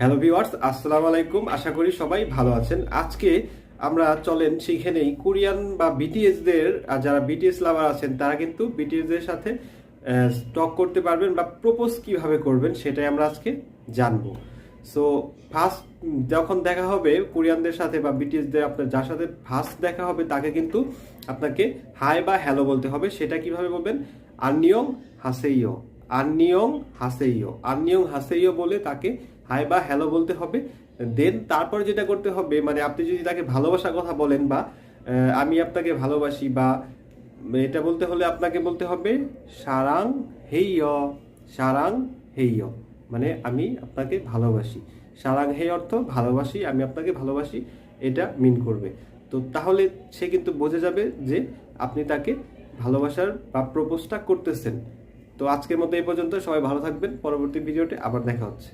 Hello viewers, আসসালামু আলাইকুম। আশা করি সবাই ভালো আছেন। আজকে আমরা চলেন সেইখানেই কোরিয়ান বা বিটিএস দের যারা বিটিএস লাভার আছেন তারা কিন্তু বিটিএস দের সাথে স্টক করতে পারবেন বা প্রপোজ কিভাবে করবেন সেটাই আমরা আজকে জানবো। সো ফার্স্ট যখন দেখা হবে কোরিয়ানদের সাথে বা বিটিএস দের আপনার যার সাথে ফার্স্ট দেখা হবে তাকে কিন্তু আপনাকে হাই বা হ্যালো বলতে হবে। সেটা কিভাবে বলবেন? আননিয়ং হাসেইয়ো, আননিয়ং হাসেইয়ো, আননিয়ং হাসেইয়ো বলে তাকে হাই বা হ্যালো বলতে হবে। দেন তারপর যেটা করতে হবে, মানে আপনি যদি তাকে ভালোবাসার কথা বলেন বা আমি আপনাকে ভালোবাসি, বা এটা বলতে হলে আপনাকে বলতে হবে সারাং হেইয়, সারাং হেইয়, মানে আমি আপনাকে ভালোবাসি। সারাং হেই অর্থ ভালোবাসি, আমি আপনাকে ভালোবাসি, এটা মিন করবে। তো তাহলে সে কিন্তু বুঝে যাবে যে আপনি তাকে ভালোবাসার বা প্রপোজটা করতেছেন। তো আজকের মতো এই পর্যন্ত। সবাই ভালো থাকবেন। পরবর্তী ভিডিওতে আবার দেখা হচ্ছে।